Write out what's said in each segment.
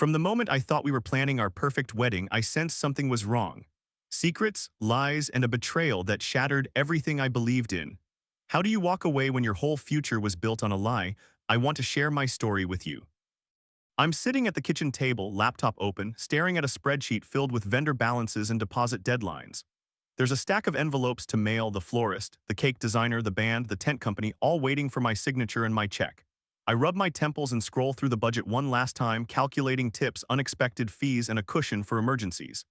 From the moment I thought we were planning our perfect wedding, I sensed something was wrong. Secrets, lies, and a betrayal that shattered everything I believed in. How do you walk away when your whole future was built on a lie? I want to share my story with you. I'm sitting at the kitchen table, laptop open, staring at a spreadsheet filled with vendor balances and deposit deadlines. There's a stack of envelopes to mail: the florist, the cake designer, the band, the tent company, all waiting for my signature and my check. I rub my temples and scroll through the budget one last time, calculating tips, unexpected fees, and a cushion for emergencies.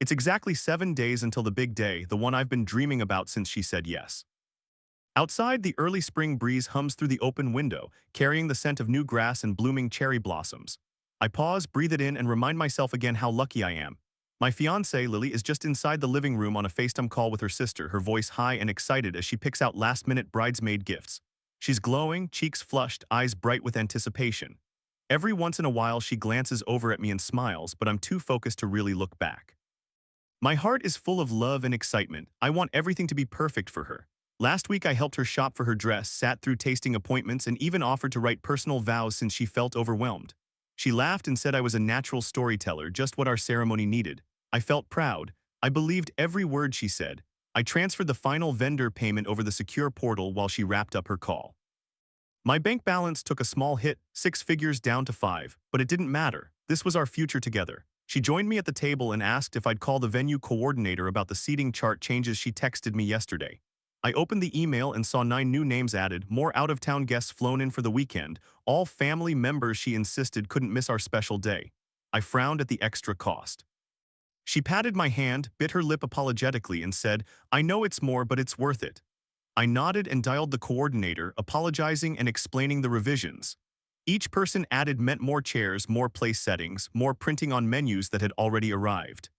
It's exactly 7 days until the big day, the one I've been dreaming about since she said yes. Outside, the early spring breeze hums through the open window, carrying the scent of new grass and blooming cherry blossoms. I pause, breathe it in, and remind myself again how lucky I am. My fiancée, Lily, is just inside the living room on a FaceTime call with her sister, her voice high and excited as she picks out last-minute bridesmaid gifts. She's glowing, cheeks flushed, eyes bright with anticipation. Every once in a while, she glances over at me and smiles, but I'm too focused to really look back. My heart is full of love and excitement. I want everything to be perfect for her. Last week, I helped her shop for her dress, sat through tasting appointments, and even offered to write personal vows since she felt overwhelmed. She laughed and said I was a natural storyteller, just what our ceremony needed. I felt proud. I believed every word she said. I transferred the final vendor payment over the secure portal while she wrapped up her call. My bank balance took a small hit, 6 figures down to 5, but it didn't matter. This was our future together. She joined me at the table and asked if I'd call the venue coordinator about the seating chart changes she texted me yesterday. I opened the email and saw 9 new names added, more out-of-town guests flown in for the weekend, all family members she insisted couldn't miss our special day. I frowned at the extra cost. She patted my hand, bit her lip apologetically, and said, "I know it's more, but it's worth it." I nodded and dialed the coordinator, apologizing and explaining the revisions. Each person added meant more chairs, more place settings, more printing on menus that had already arrived.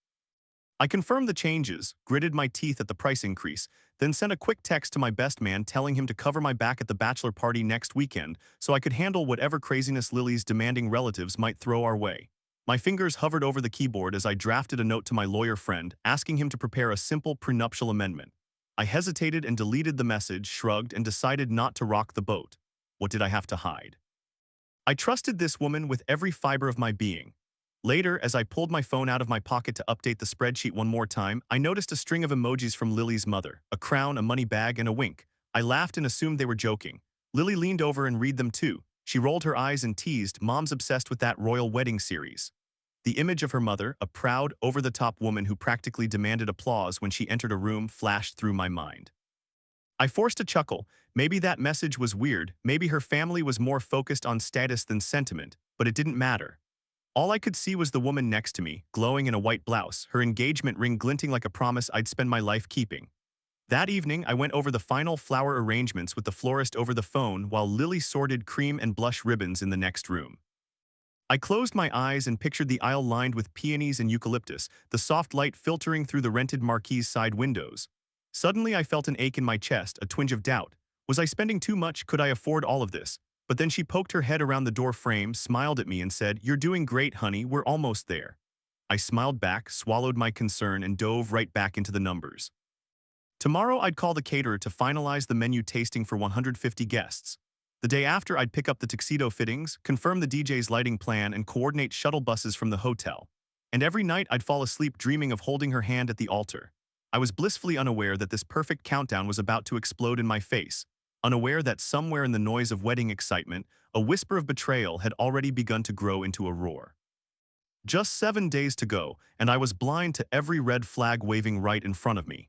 I confirmed the changes, gritted my teeth at the price increase, then sent a quick text to my best man telling him to cover my back at the bachelor party next weekend so I could handle whatever craziness Lily's demanding relatives might throw our way. My fingers hovered over the keyboard as I drafted a note to my lawyer friend, asking him to prepare a simple prenuptial amendment. I hesitated and deleted the message, shrugged, and decided not to rock the boat. What did I have to hide? I trusted this woman with every fiber of my being. Later, as I pulled my phone out of my pocket to update the spreadsheet one more time, I noticed a string of emojis from Lily's mother: a crown, a money bag, and a wink. I laughed and assumed they were joking. Lily leaned over and read them too. She rolled her eyes and teased, "Mom's obsessed with that royal wedding series." The image of her mother, a proud, over-the-top woman who practically demanded applause when she entered a room, flashed through my mind. I forced a chuckle. Maybe that message was weird, maybe her family was more focused on status than sentiment, but it didn't matter. All I could see was the woman next to me, glowing in a white blouse, her engagement ring glinting like a promise I'd spend my life keeping. That evening, I went over the final flower arrangements with the florist over the phone while Lily sorted cream and blush ribbons in the next room. I closed my eyes and pictured the aisle lined with peonies and eucalyptus, the soft light filtering through the rented marquise side windows. Suddenly, I felt an ache in my chest, a twinge of doubt. Was I spending too much? Could I afford all of this? But then she poked her head around the door frame, smiled at me, and said, "You're doing great, honey. We're almost there." I smiled back, swallowed my concern, and dove right back into the numbers. Tomorrow, I'd call the caterer to finalize the menu tasting for 150 guests. The day after, I'd pick up the tuxedo fittings, confirm the DJ's lighting plan, and coordinate shuttle buses from the hotel. And every night, I'd fall asleep dreaming of holding her hand at the altar. I was blissfully unaware that this perfect countdown was about to explode in my face, unaware that somewhere in the noise of wedding excitement, a whisper of betrayal had already begun to grow into a roar. Just 7 days to go, and I was blind to every red flag waving right in front of me.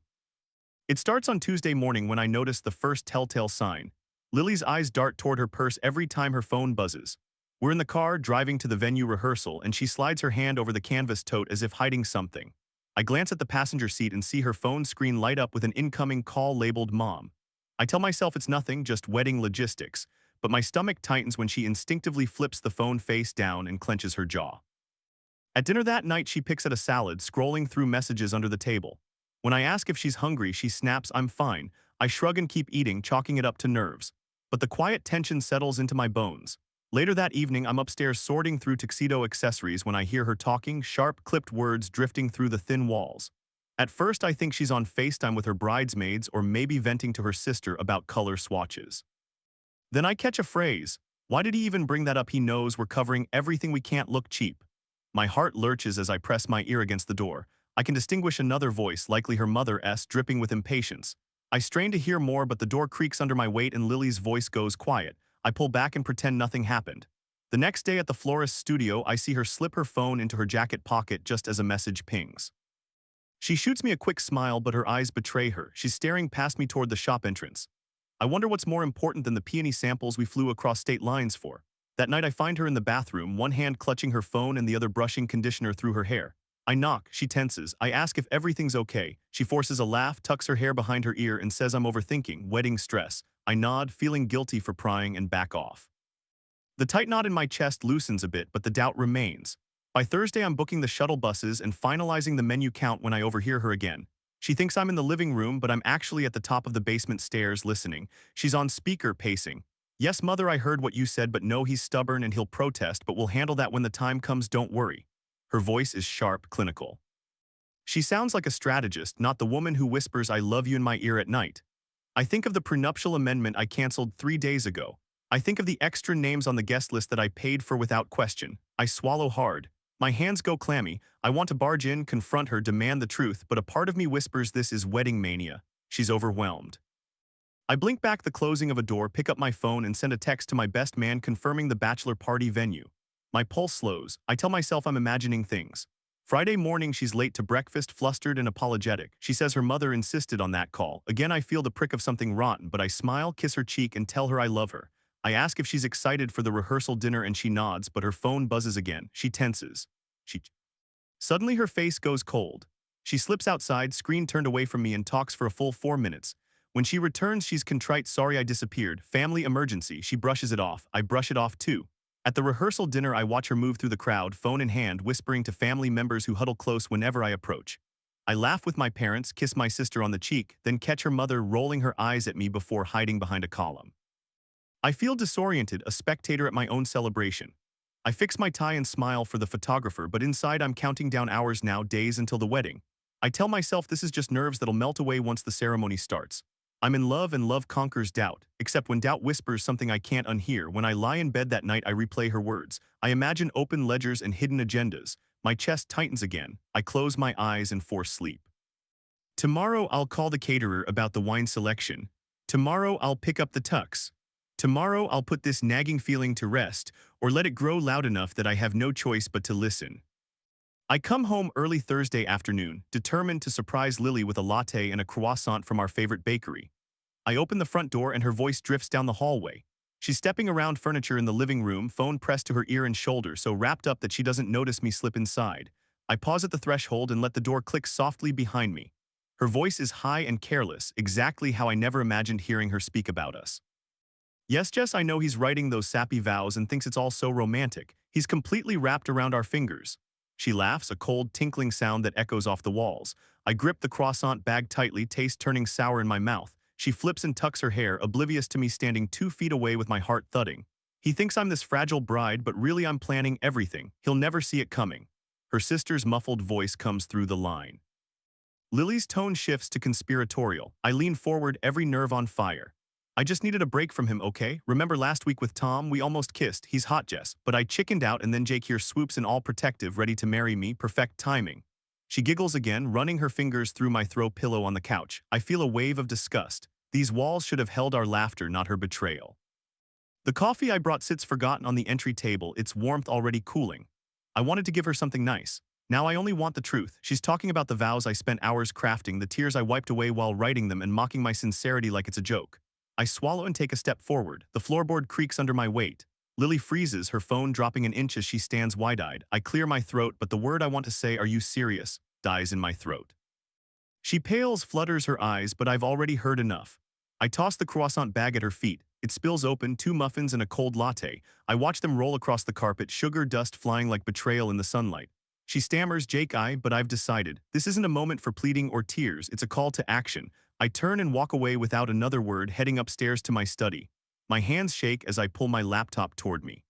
It starts on Tuesday morning when I notice the first telltale sign. Lily's eyes dart toward her purse every time her phone buzzes. We're in the car, driving to the venue rehearsal, and she slides her hand over the canvas tote as if hiding something. I glance at the passenger seat and see her phone screen light up with an incoming call labeled Mom. I tell myself it's nothing, just wedding logistics, but my stomach tightens when she instinctively flips the phone face down and clenches her jaw. At dinner that night, she picks at a salad, scrolling through messages under the table. When I ask if she's hungry, she snaps, "I'm fine." I shrug and keep eating, chalking it up to nerves. But the quiet tension settles into my bones. Later that evening, I'm upstairs sorting through tuxedo accessories when I hear her talking, sharp, clipped words drifting through the thin walls. At first, I think she's on FaceTime with her bridesmaids or maybe venting to her sister about color swatches. Then I catch a phrase. "Why did he even bring that up? He knows we're covering everything. We can't look cheap." My heart lurches as I press my ear against the door. I can distinguish another voice, likely her mother's, dripping with impatience. I strain to hear more, but the door creaks under my weight and Lily's voice goes quiet. I pull back and pretend nothing happened. The next day at the florist's studio, I see her slip her phone into her jacket pocket just as a message pings. She shoots me a quick smile, but her eyes betray her. She's staring past me toward the shop entrance. I wonder what's more important than the peony samples we flew across state lines for. That night I find her in the bathroom, one hand clutching her phone and the other brushing conditioner through her hair. I knock, she tenses. I ask if everything's okay. She forces a laugh, tucks her hair behind her ear and says I'm overthinking, wedding stress. I nod, feeling guilty for prying, and back off. The tight knot in my chest loosens a bit, but the doubt remains. By Thursday I'm booking the shuttle buses and finalizing the menu count when I overhear her again. She thinks I'm in the living room, but I'm actually at the top of the basement stairs listening. She's on speaker, pacing. Yes, mother, I heard what you said, but no, he's stubborn and he'll protest, but we'll handle that when the time comes, don't worry. Her voice is sharp, clinical. She sounds like a strategist, not the woman who whispers I love you in my ear at night. I think of the prenuptial amendment I canceled 3 days ago. I think of the extra names on the guest list that I paid for without question. I swallow hard. My hands go clammy. I want to barge in, confront her, demand the truth, but a part of me whispers this is wedding mania. She's overwhelmed. I blink back the closing of a door, pick up my phone and send a text to my best man confirming the bachelor party venue. My pulse slows. I tell myself I'm imagining things. Friday morning she's late to breakfast, flustered and apologetic. She says her mother insisted on that call. Again I feel the prick of something rotten, but I smile, kiss her cheek and tell her I love her. I ask if she's excited for the rehearsal dinner and she nods, but her phone buzzes again. She tenses. Suddenly her face goes cold. She slips outside, screen turned away from me, and talks for a full 4 minutes. When she returns, she's contrite, sorry I disappeared, family emergency. She brushes it off. I brush it off too. At the rehearsal dinner, I watch her move through the crowd, phone in hand, whispering to family members who huddle close whenever I approach. I laugh with my parents, kiss my sister on the cheek, then catch her mother rolling her eyes at me before hiding behind a column. I feel disoriented, a spectator at my own celebration. I fix my tie and smile for the photographer, but inside I'm counting down hours now, days until the wedding. I tell myself this is just nerves that'll melt away once the ceremony starts. I'm in love and love conquers doubt, except when doubt whispers something I can't unhear. When I lie in bed that night, I replay her words. I imagine open ledgers and hidden agendas. My chest tightens again. I close my eyes and force sleep. Tomorrow I'll call the caterer about the wine selection. Tomorrow I'll pick up the tux. Tomorrow I'll put this nagging feeling to rest, or let it grow loud enough that I have no choice but to listen. I come home early Thursday afternoon, determined to surprise Lily with a latte and a croissant from our favorite bakery. I open the front door and her voice drifts down the hallway. She's stepping around furniture in the living room, phone pressed to her ear and shoulder, so wrapped up that she doesn't notice me slip inside. I pause at the threshold and let the door click softly behind me. Her voice is high and careless, exactly how I never imagined hearing her speak about us. Yes, Jess, I know he's writing those sappy vows and thinks it's all so romantic. He's completely wrapped around our fingers. She laughs, a cold, tinkling sound that echoes off the walls. I grip the croissant bag tightly, taste turning sour in my mouth. She flips and tucks her hair, oblivious to me standing 2 feet away with my heart thudding. He thinks I'm this fragile bride, but really I'm planning everything. He'll never see it coming. Her sister's muffled voice comes through the line. Lily's tone shifts to conspiratorial. I lean forward, every nerve on fire. I just needed a break from him, okay? Remember last week with Tom, we almost kissed. He's hot, Jess. But I chickened out and then Jake here swoops in all protective, ready to marry me, perfect timing. She giggles again, running her fingers through my throw pillow on the couch. I feel a wave of disgust. These walls should have held our laughter, not her betrayal. The coffee I brought sits forgotten on the entry table, its warmth already cooling. I wanted to give her something nice. Now I only want the truth. She's talking about the vows I spent hours crafting, the tears I wiped away while writing them, and mocking my sincerity like it's a joke. I swallow and take a step forward. The floorboard creaks under my weight. Lily freezes, her phone dropping an inch as she stands wide-eyed. I clear my throat, but the word I want to say, "Are you serious?" dies in my throat. She pales, flutters her eyes, but I've already heard enough. I toss the croissant bag at her feet. It spills open, 2 muffins and a cold latte. I watch them roll across the carpet, sugar dust flying like betrayal in the sunlight. She stammers, Jake, but I've decided. This isn't a moment for pleading or tears, it's a call to action. I turn and walk away without another word, heading upstairs to my study. My hands shake as I pull my laptop toward me.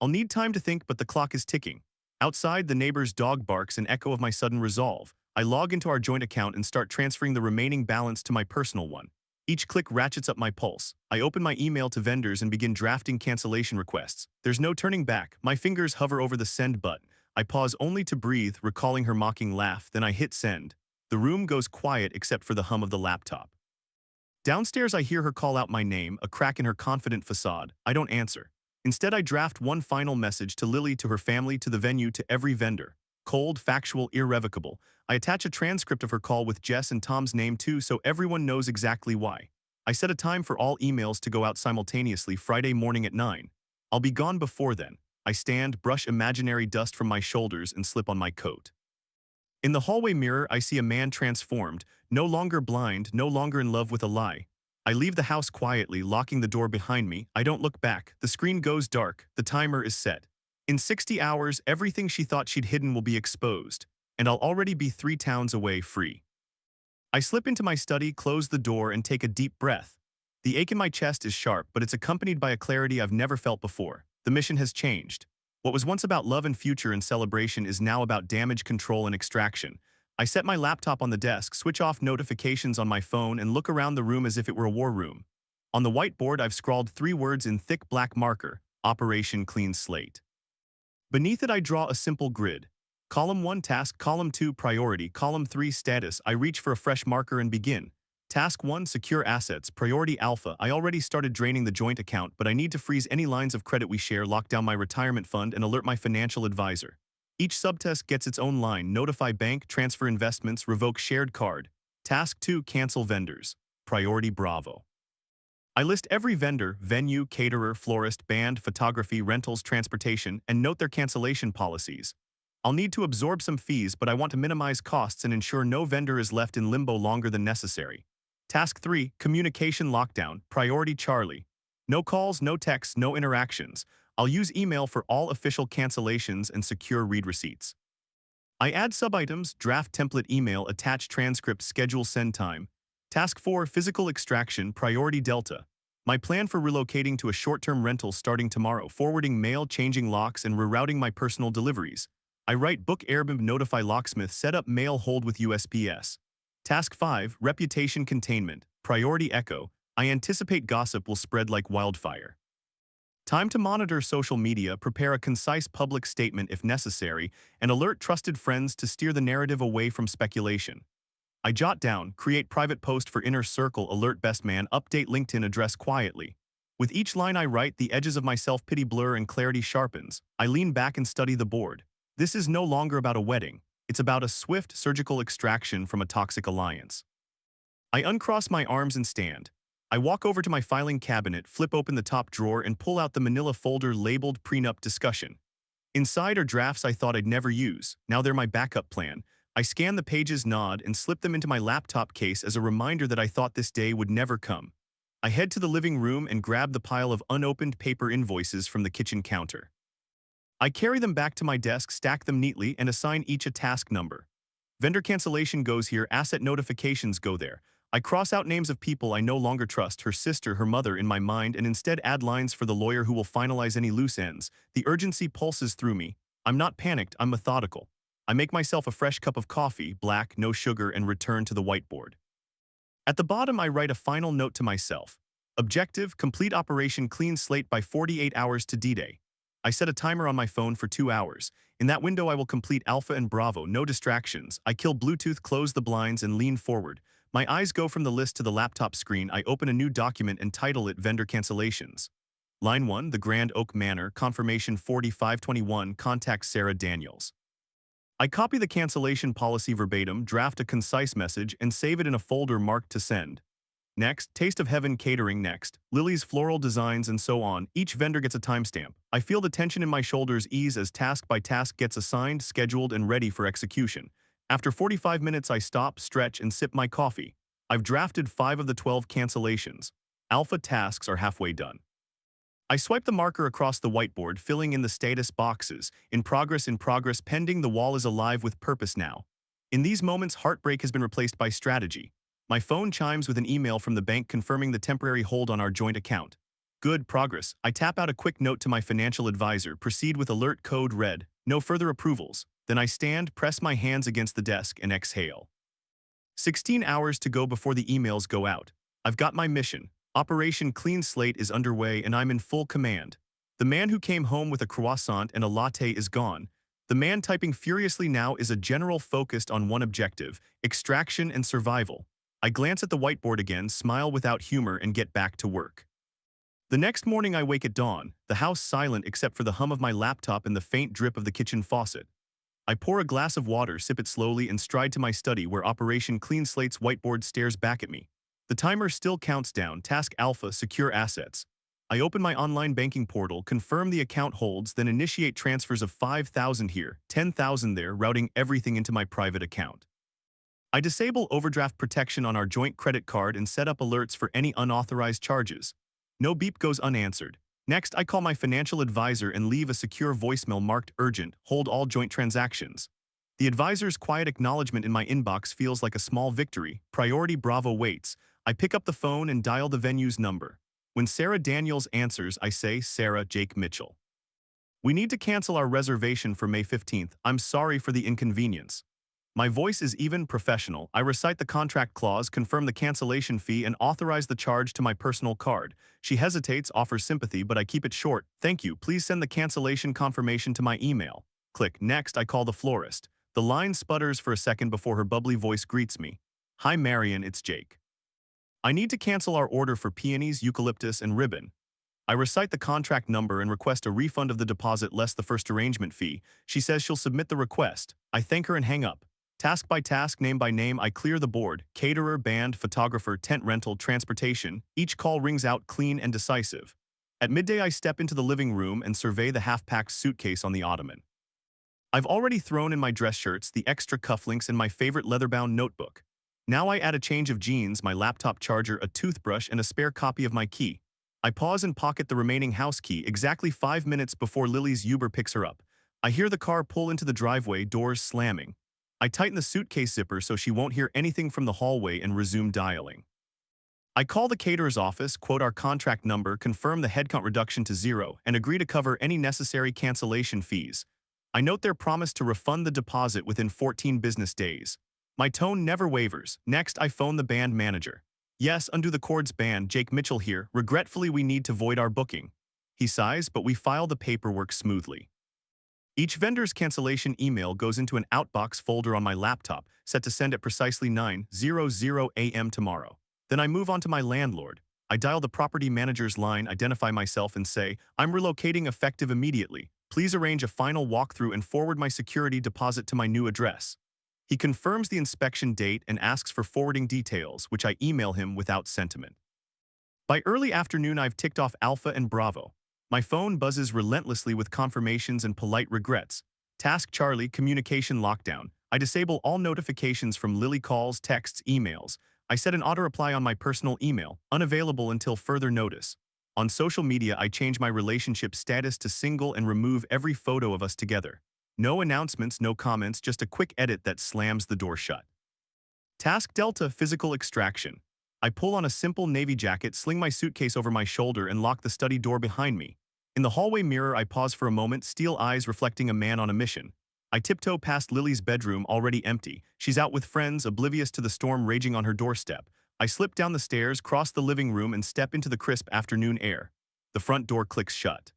I'll need time to think, but the clock is ticking. Outside, the neighbor's dog barks, an echo of my sudden resolve. I log into our joint account and start transferring the remaining balance to my personal one. Each click ratchets up my pulse. I open my email to vendors and begin drafting cancellation requests. There's no turning back. My fingers hover over the send button. I pause only to breathe, recalling her mocking laugh, then I hit send. The room goes quiet except for the hum of the laptop. Downstairs I hear her call out my name, a crack in her confident facade. I don't answer. Instead I draft one final message to Lily, to her family, to the venue, to every vendor. Cold, factual, irrevocable. I attach a transcript of her call with Jess and Tom's name too, so everyone knows exactly why. I set a time for all emails to go out simultaneously Friday morning at 9. I'll be gone before then. I stand, brush imaginary dust from my shoulders, and slip on my coat. In the hallway mirror, I see a man transformed, no longer blind, no longer in love with a lie. I leave the house quietly, locking the door behind me. I don't look back. The screen goes dark. The timer is set. In 60 hours, everything she thought she'd hidden will be exposed, and I'll already be 3 towns away, free. I slip into my study, close the door, and take a deep breath. The ache in my chest is sharp, but it's accompanied by a clarity I've never felt before. The mission has changed. What was once about love and future and celebration is now about damage control and extraction. I set my laptop on the desk, switch off notifications on my phone, and look around the room as if it were a war room. On the whiteboard, I've scrawled 3 words in thick black marker: Operation Clean Slate. Beneath it, I draw a simple grid. Column 1 task, column 2 priority, column 3 status. I reach for a fresh marker and begin. Task 1, secure assets, priority alpha. I already started draining the joint account, but I need to freeze any lines of credit we share, lock down my retirement fund, and alert my financial advisor. Each subtask gets its own line: notify bank, transfer investments, revoke shared card. Task 2, cancel vendors. Priority Bravo. I list every vendor, venue, caterer, florist, band, photography, rentals, transportation, and note their cancellation policies. I'll need to absorb some fees, but I want to minimize costs and ensure no vendor is left in limbo longer than necessary. Task 3, communication lockdown, priority Charlie. No calls, no texts, no interactions. I'll use email for all official cancellations and secure read receipts. I add subitems: draft template email, attach transcript, schedule send time. Task 4, physical extraction, priority Delta. My plan for relocating to a short-term rental starting tomorrow, forwarding mail, changing locks, and rerouting my personal deliveries. I write book Airbnb, notify locksmith, set up mail hold with USPS. Task 5, reputation containment, priority Echo. I anticipate gossip will spread like wildfire. Time to monitor social media, prepare a concise public statement if necessary, and alert trusted friends to steer the narrative away from speculation. I jot down: create private post for inner circle, alert best man, update LinkedIn address quietly. With each line I write, the edges of my self-pity blur and clarity sharpens. I lean back and study the board. This is no longer about a wedding. It's about a swift, surgical extraction from a toxic alliance. I uncross my arms and stand. I walk over to my filing cabinet, flip open the top drawer, and pull out the manila folder labeled Prenup Discussion. Inside are drafts I thought I'd never use. Now they're my backup plan. I scan the pages, nod, and slip them into my laptop case as a reminder that I thought this day would never come. I head to the living room and grab the pile of unopened paper invoices from the kitchen counter. I carry them back to my desk, stack them neatly, and assign each a task number. Vendor cancellation goes here, asset notifications go there. I cross out names of people I no longer trust, her sister, her mother, in my mind, and instead add lines for the lawyer who will finalize any loose ends. The urgency pulses through me. I'm not panicked, I'm methodical. I make myself a fresh cup of coffee, black, no sugar, and return to the whiteboard. At the bottom, I write a final note to myself. Objective: complete Operation Clean Slate by 48 hours to D-Day. I set a timer on my phone for 2 hours. In that window, I will complete Alpha and Bravo, no distractions. I kill Bluetooth, close the blinds, and lean forward. My eyes go from the list to the laptop screen. I open a new document and title it Vendor Cancellations. Line 1, the Grand Oak Manor, confirmation 4521, contact Sarah Daniels. I copy the cancellation policy verbatim, draft a concise message, and save it in a folder marked to send. Next, Taste of Heaven Catering. Next, Lily's Floral Designs, and so on. Each vendor gets a timestamp. I feel the tension in my shoulders ease as task by task gets assigned, scheduled, and ready for execution. After 45 minutes, I stop, stretch, and sip my coffee. I've drafted 5 of the 12 cancellations. Alpha tasks are halfway done. I swipe the marker across the whiteboard, filling in the status boxes. In progress, pending. The wall is alive with purpose now. In these moments, heartbreak has been replaced by strategy. My phone chimes with an email from the bank confirming the temporary hold on our joint account. Good, progress. I tap out a quick note to my financial advisor, proceed with alert code red, no further approvals. Then I stand, press my hands against the desk, and exhale. 16 hours to go before the emails go out. I've got my mission. Operation Clean Slate is underway, and I'm in full command. The man who came home with a croissant and a latte is gone. The man typing furiously now is a general focused on one objective, extraction and survival. I glance at the whiteboard again, smile without humor, and get back to work. The next morning I wake at dawn, the house silent except for the hum of my laptop and the faint drip of the kitchen faucet. I pour a glass of water, sip it slowly, and stride to my study where Operation Clean Slate's whiteboard stares back at me. The timer still counts down, Task Alpha, secure assets. I open my online banking portal, confirm the account holds, then initiate transfers of 5,000 here, 10,000 there, routing everything into my private account. I disable overdraft protection on our joint credit card and set up alerts for any unauthorized charges. No beep goes unanswered. Next, I call my financial advisor and leave a secure voicemail marked urgent, hold all joint transactions. The advisor's quiet acknowledgement in my inbox feels like a small victory. Priority Bravo waits. I pick up the phone and dial the venue's number. When Sarah Daniels answers, I say, Sarah, Jake Mitchell. We need to cancel our reservation for May 15th. I'm sorry for the inconvenience. My voice is even, professional. I recite the contract clause, confirm the cancellation fee, and authorize the charge to my personal card. She hesitates, offers sympathy, but I keep it short. Thank you. Please send the cancellation confirmation to my email. Click. Next, I call the florist. The line sputters for a second before her bubbly voice greets me. Hi, Marion, it's Jake. I need to cancel our order for peonies, eucalyptus, and ribbon. I recite the contract number and request a refund of the deposit less the first arrangement fee. She says she'll submit the request. I thank her and hang up. Task by task, name by name, I clear the board. Caterer, band, photographer, tent rental, transportation. Each call rings out clean and decisive. At midday, I step into the living room and survey the half-packed suitcase on the ottoman. I've already thrown in my dress shirts, the extra cufflinks, and my favorite leather-bound notebook. Now I add a change of jeans, my laptop charger, a toothbrush, and a spare copy of my key. I pause and pocket the remaining house key exactly 5 minutes before Lily's Uber picks her up. I hear the car pull into the driveway, doors slamming. I tighten the suitcase zipper so she won't hear anything from the hallway and resume dialing. I call the caterer's office, quote our contract number, confirm the headcount reduction to 0, and agree to cover any necessary cancellation fees. I note their promise to refund the deposit within 14 business days. My tone never wavers. Next, I phone the band manager. Yes, undo the chords band, Jake Mitchell here. Regretfully, we need to void our booking. He sighs, but we file the paperwork smoothly. Each vendor's cancellation email goes into an outbox folder on my laptop, set to send at precisely 9:00 a.m. tomorrow. Then I move on to my landlord. I dial the property manager's line, identify myself, and say, I'm relocating effective immediately. Please arrange a final walkthrough and forward my security deposit to my new address. He confirms the inspection date and asks for forwarding details, which I email him without sentiment. By early afternoon, I've ticked off Alpha and Bravo. My phone buzzes relentlessly with confirmations and polite regrets. Task Charlie, communication lockdown. I disable all notifications from Lily calls, texts, emails. I set an auto-reply on my personal email, unavailable until further notice. On social media, I change my relationship status to single and remove every photo of us together. No announcements, no comments, just a quick edit that slams the door shut. Task Delta, physical extraction. I pull on a simple navy jacket, sling my suitcase over my shoulder, and lock the study door behind me. In the hallway mirror, I pause for a moment, steel eyes reflecting a man on a mission. I tiptoe past Lily's bedroom, already empty. She's out with friends, oblivious to the storm raging on her doorstep. I slip down the stairs, cross the living room, and step into the crisp afternoon air. The front door clicks shut.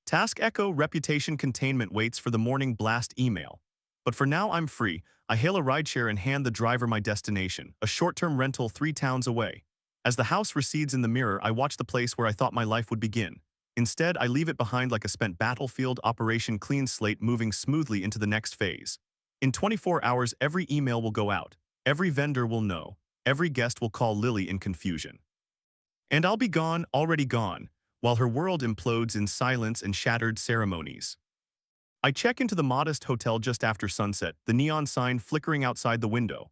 Task Echo, reputation containment, waits for the morning blast email. But for now, I'm free. I hail a rideshare and hand the driver my destination, a short-term rental 3 towns away. As the house recedes in the mirror, I watch the place where I thought my life would begin. Instead, I leave it behind like a spent battlefield, Operation Clean Slate, moving smoothly into the next phase. In 24 hours, every email will go out. Every vendor will know. Every guest will call Lily in confusion. And I'll be gone, already gone, while her world implodes in silence and shattered ceremonies. I check into the modest hotel just after sunset, the neon sign flickering outside the window.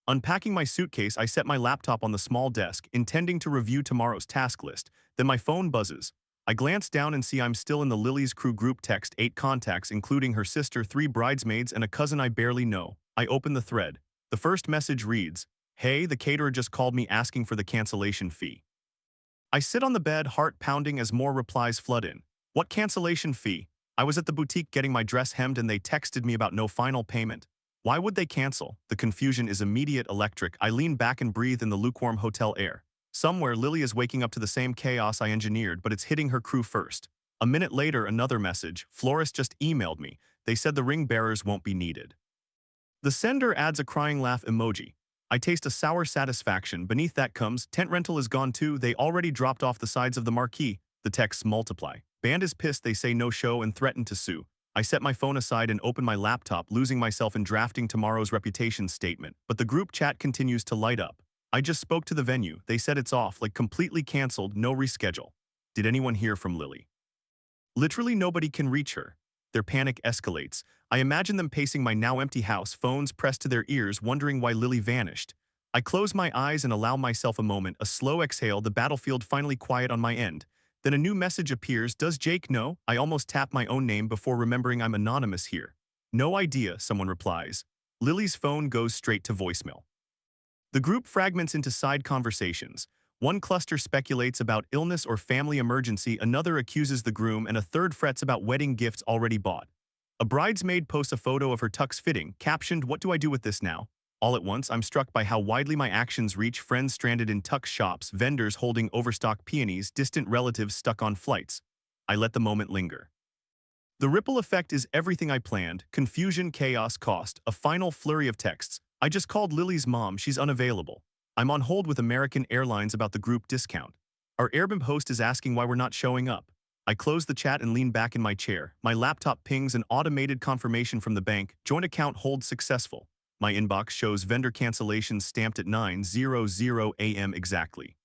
Unpacking my suitcase, I set my laptop on the small desk, intending to review tomorrow's task list. Then my phone buzzes. I glance down and see I'm still in the Lily's crew group text, 8 contacts, including her sister, 3 bridesmaids, and a cousin I barely know. I open the thread. The first message reads, Hey, the caterer just called me asking for the cancellation fee. I sit on the bed, heart pounding as more replies flood in. What cancellation fee? I was at the boutique getting my dress hemmed and they texted me about no final payment. Why would they cancel? The confusion is immediate, electric. I lean back and breathe in the lukewarm hotel air. Somewhere, Lily is waking up to the same chaos I engineered, but it's hitting her crew first. A minute later, another message. Florist just emailed me. They said the ring bearers won't be needed. The sender adds a crying laugh emoji. I taste a sour satisfaction. Beneath that comes, tent rental is gone too. They already dropped off the sides of the marquee. The texts multiply. Band is pissed. They say no show and threaten to sue. I set my phone aside and open my laptop, losing myself in drafting tomorrow's reputation statement. But the group chat continues to light up. I just spoke to the venue. They said it's off, like completely canceled, no reschedule. Did anyone hear from Lily? Literally nobody can reach her. Their panic escalates. I imagine them pacing my now empty house, phones pressed to their ears, wondering why Lily vanished. I close my eyes and allow myself a moment, a slow exhale, the battlefield finally quiet on my end. Then a new message appears. Does Jake know? I almost tap my own name before remembering I'm anonymous here. No idea, someone replies. Lily's phone goes straight to voicemail. The group fragments into side conversations. One cluster speculates about illness or family emergency, another accuses the groom, and a third frets about wedding gifts already bought. A bridesmaid posts a photo of her tux fitting, captioned, "What do I do with this now?" All at once, I'm struck by how widely my actions reach: friends stranded in tux shops, vendors holding overstocked peonies, distant relatives stuck on flights. I let the moment linger. The ripple effect is everything I planned: confusion, chaos, cost, a final flurry of texts. I just called Lily's mom, she's unavailable. I'm on hold with American Airlines about the group discount. Our Airbnb host is asking why we're not showing up. I close the chat and lean back in my chair. My laptop pings an automated confirmation from the bank: joint account hold successful. My inbox shows vendor cancellations stamped at 9:00 a.m. exactly.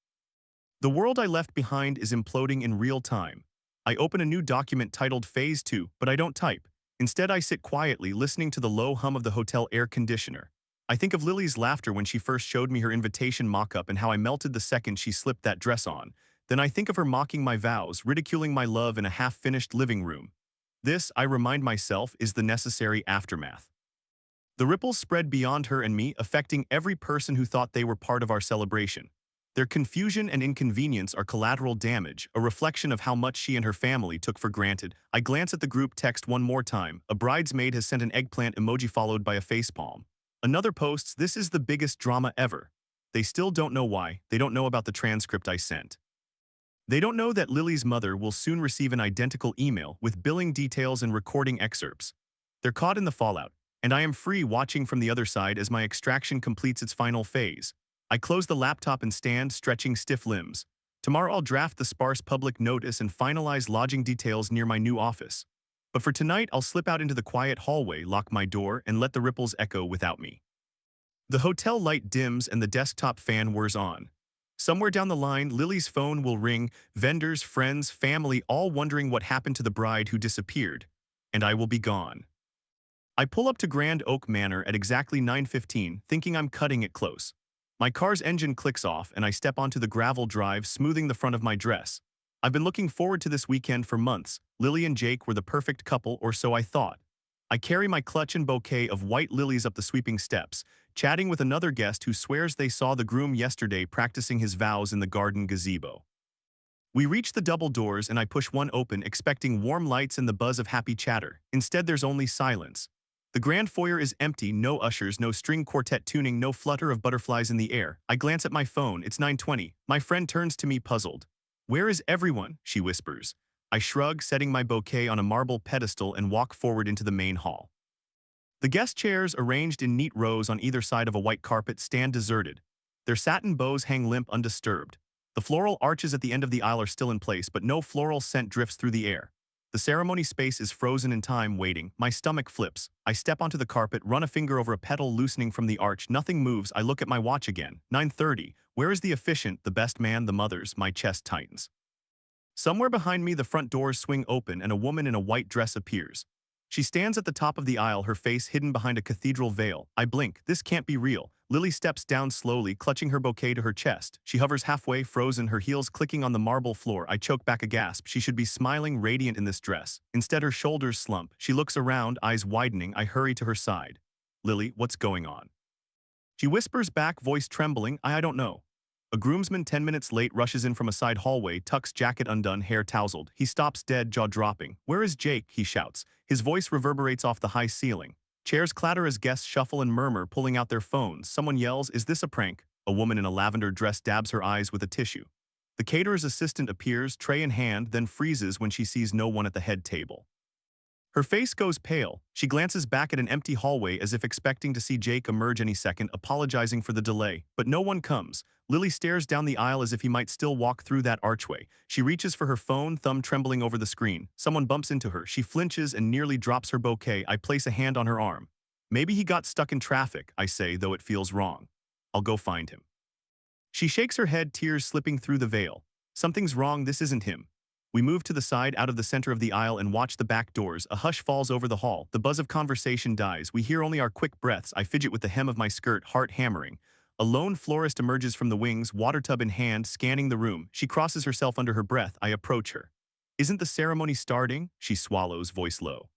The world I left behind is imploding in real time. I open a new document titled Phase 2, but I don't type. Instead, I sit quietly, listening to the low hum of the hotel air conditioner. I think of Lily's laughter when she first showed me her invitation mock-up and how I melted the second she slipped that dress on. Then I think of her mocking my vows, ridiculing my love in a half-finished living room. This, I remind myself, is the necessary aftermath. The ripples spread beyond her and me, affecting every person who thought they were part of our celebration. Their confusion and inconvenience are collateral damage, a reflection of how much she and her family took for granted. I glance at the group text one more time. A bridesmaid has sent an eggplant emoji followed by a facepalm. Another posts, "This is the biggest drama ever." They still don't know why. They don't know about the transcript I sent. They don't know that Lily's mother will soon receive an identical email with billing details and recording excerpts. They're caught in the fallout, and I am free, watching from the other side as my extraction completes its final phase. I close the laptop and stand, stretching stiff limbs. Tomorrow I'll draft the sparse public notice and finalize lodging details near my new office. But for tonight, I'll slip out into the quiet hallway, lock my door, and let the ripples echo without me. The hotel light dims and the desktop fan whirs on. Somewhere down the line, Lily's phone will ring, vendors, friends, family, all wondering what happened to the bride who disappeared. And I will be gone. I pull up to Grand Oak Manor at exactly 9:15, thinking I'm cutting it close. My car's engine clicks off, and I step onto the gravel drive, smoothing the front of my dress. I've been looking forward to this weekend for months. Lily and Jake were the perfect couple, or so I thought. I carry my clutch and bouquet of white lilies up the sweeping steps, chatting with another guest who swears they saw the groom yesterday practicing his vows in the garden gazebo. We reach the double doors and I push one open, expecting warm lights and the buzz of happy chatter. Instead, there's only silence. The grand foyer is empty, no ushers, no string quartet tuning, no flutter of butterflies in the air. I glance at my phone, it's 9:20. My friend turns to me puzzled. "Where is everyone?" she whispers. I shrug, setting my bouquet on a marble pedestal and walk forward into the main hall. The guest chairs, arranged in neat rows on either side of a white carpet, stand deserted. Their satin bows hang limp, undisturbed. The floral arches at the end of the aisle are still in place, but no floral scent drifts through the air. The ceremony space is frozen in time, waiting. My stomach flips. I step onto the carpet, run a finger over a petal loosening from the arch. Nothing moves. I look at my watch again. 9:30. Where is the officiant, the best man, the mothers? My chest tightens. Somewhere behind me, the front doors swing open and a woman in a white dress appears. She stands at the top of the aisle, her face hidden behind a cathedral veil. I blink. This can't be real. Lily steps down slowly, clutching her bouquet to her chest. She hovers halfway, frozen, her heels clicking on the marble floor. I choke back a gasp. She should be smiling, radiant in this dress. Instead, her shoulders slump. She looks around, eyes widening. I hurry to her side. "Lily, what's going on?" She whispers back, voice trembling, I don't know." A groomsman 10 minutes late rushes in from a side hallway, tucks jacket undone, hair tousled. He stops dead, jaw dropping. "Where is Jake?" he shouts. His voice reverberates off the high ceiling. Chairs clatter as guests shuffle and murmur, pulling out their phones. Someone yells, "Is this a prank?" A woman in a lavender dress dabs her eyes with a tissue. The caterer's assistant appears, tray in hand, then freezes when she sees no one at the head table. Her face goes pale. She glances back at an empty hallway as if expecting to see Jake emerge any second, apologizing for the delay. But no one comes. Lily stares down the aisle as if he might still walk through that archway. She reaches for her phone, thumb trembling over the screen. Someone bumps into her. She flinches and nearly drops her bouquet. I place a hand on her arm. Maybe he got stuck in traffic, I say, though it feels wrong. I'll go find him. She shakes her head, tears slipping through the veil. Something's wrong, this isn't him. We move to the side, out of the center of the aisle, and watch the back doors. A hush falls over the hall. The buzz of conversation dies. We hear only our quick breaths. I fidget with the hem of my skirt, heart hammering. A lone florist emerges from the wings, water tub in hand, scanning the room. She crosses herself under her breath. I approach her. Isn't the ceremony starting? She swallows, voice low.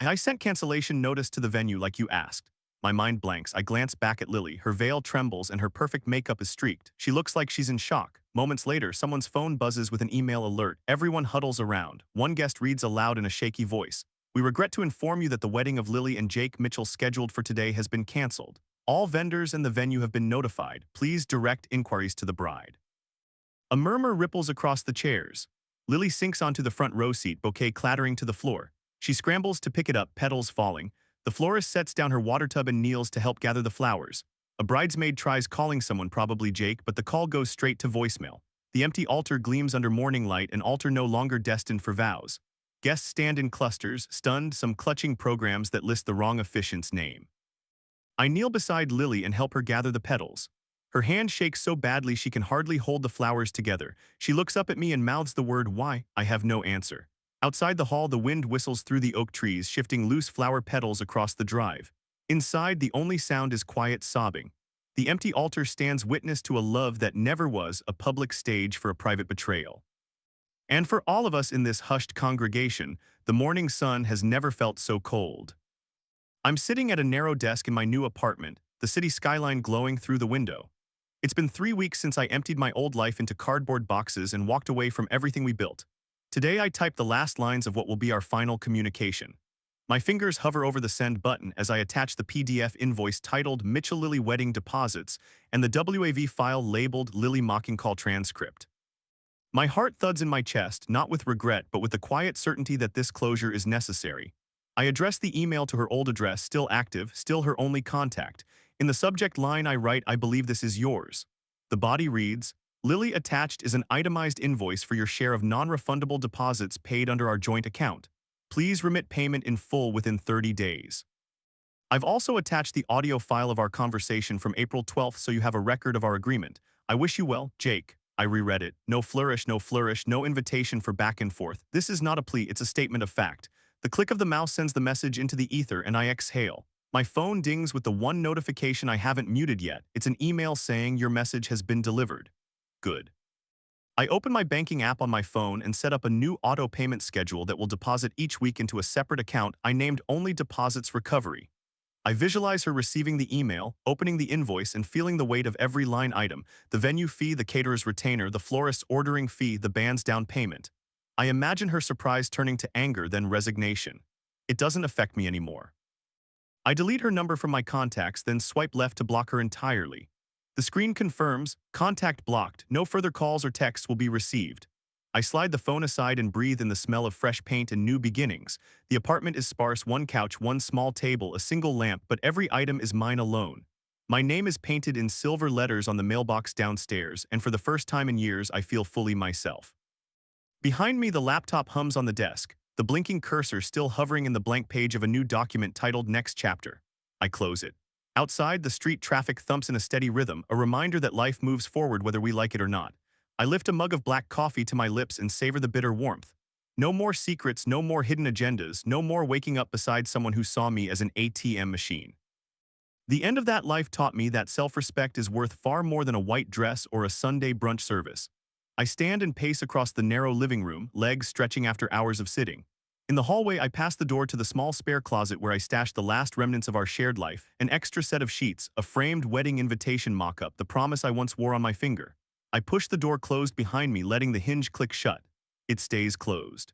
I sent cancellation notice to the venue like you asked. My mind blanks. I glance back at Lily. Her veil trembles and her perfect makeup is streaked. She looks like she's in shock. Moments later, someone's phone buzzes with an email alert. Everyone huddles around. One guest reads aloud in a shaky voice. We regret to inform you that the wedding of Lily and Jake Mitchell scheduled for today has been canceled. All vendors and the venue have been notified. Please direct inquiries to the bride. A murmur ripples across the chairs. Lily sinks onto the front row seat, bouquet clattering to the floor. She scrambles to pick it up, petals falling. The florist sets down her water tub and kneels to help gather the flowers. A bridesmaid tries calling someone, probably Jake, but the call goes straight to voicemail. The empty altar gleams under morning light, an altar no longer destined for vows. Guests stand in clusters, stunned, some clutching programs that list the wrong officiant's name. I kneel beside Lily and help her gather the petals. Her hand shakes so badly she can hardly hold the flowers together. She looks up at me and mouths the word, "Why?" I have no answer. Outside the hall, the wind whistles through the oak trees, shifting loose flower petals across the drive. Inside, the only sound is quiet sobbing. The empty altar stands witness to a love that never was, a public stage for a private betrayal. And for all of us in this hushed congregation, the morning sun has never felt so cold. I'm sitting at a narrow desk in my new apartment, the city skyline glowing through the window. It's been 3 weeks since I emptied my old life into cardboard boxes and walked away from everything we built. Today I type the last lines of what will be our final communication. My fingers hover over the send button as I attach the PDF invoice titled Mitchell Lily Wedding Deposits and the WAV file labeled Lily Mocking Call Transcript. My heart thuds in my chest, not with regret but with the quiet certainty that this closure is necessary. I address the email to her old address, still active, still her only contact. In the subject line I write, "I believe this is yours." The body reads, "Lily, attached is an itemized invoice for your share of non-refundable deposits paid under our joint account. Please remit payment in full within 30 days. I've also attached the audio file of our conversation from April 12th so you have a record of our agreement. I wish you well, Jake." I reread it. No flourish, no invitation for back and forth. This is not a plea, it's a statement of fact. The click of the mouse sends the message into the ether and I exhale. My phone dings with the one notification I haven't muted yet. It's an email saying your message has been delivered. Good. I open my banking app on my phone and set up a new auto payment schedule that will deposit each week into a separate account I named Only Deposits Recovery. I visualize her receiving the email, opening the invoice, and feeling the weight of every line item: the venue fee, the caterer's retainer, the florist's ordering fee, the band's down payment. I imagine her surprise turning to anger, then resignation. It doesn't affect me anymore. I delete her number from my contacts, then swipe left to block her entirely. The screen confirms, "Contact blocked, no further calls or texts will be received." I slide the phone aside and breathe in the smell of fresh paint and new beginnings. The apartment is sparse: one couch, one small table, a single lamp, but every item is mine alone. My name is painted in silver letters on the mailbox downstairs, and for the first time in years I feel fully myself. Behind me, the laptop hums on the desk, the blinking cursor still hovering in the blank page of a new document titled Next Chapter. I close it. Outside, the street traffic thumps in a steady rhythm, a reminder that life moves forward whether we like it or not. I lift a mug of black coffee to my lips and savor the bitter warmth. No more secrets, no more hidden agendas, no more waking up beside someone who saw me as an ATM machine. The end of that life taught me that self-respect is worth far more than a white dress or a Sunday brunch service. I stand and pace across the narrow living room, legs stretching after hours of sitting. In the hallway, I pass the door to the small spare closet where I stashed the last remnants of our shared life: an extra set of sheets, a framed wedding invitation mock-up, the promise I once wore on my finger. I push the door closed behind me, letting the hinge click shut. It stays closed.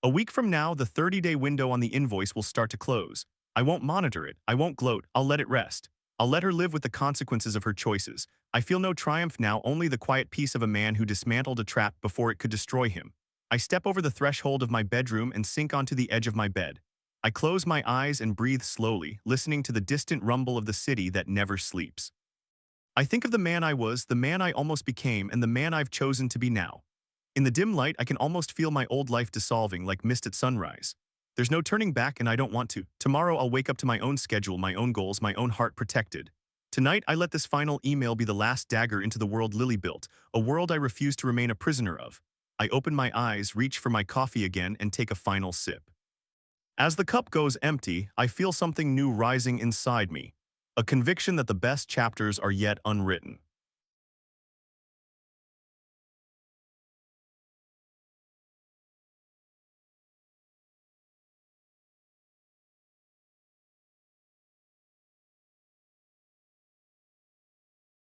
A week from now, the 30-day window on the invoice will start to close. I won't monitor it, I won't gloat, I'll let it rest. I'll let her live with the consequences of her choices. I feel no triumph now, only the quiet peace of a man who dismantled a trap before it could destroy him. I step over the threshold of my bedroom and sink onto the edge of my bed. I close my eyes and breathe slowly, listening to the distant rumble of the city that never sleeps. I think of the man I was, the man I almost became, and the man I've chosen to be now. In the dim light, I can almost feel my old life dissolving like mist at sunrise. There's no turning back and I don't want to. Tomorrow I'll wake up to my own schedule, my own goals, my own heart protected. Tonight, I let this final email be the last dagger into the world Lily built, a world I refuse to remain a prisoner of. I open my eyes, reach for my coffee again, and take a final sip. As the cup goes empty, I feel something new rising inside me, a conviction that the best chapters are yet unwritten.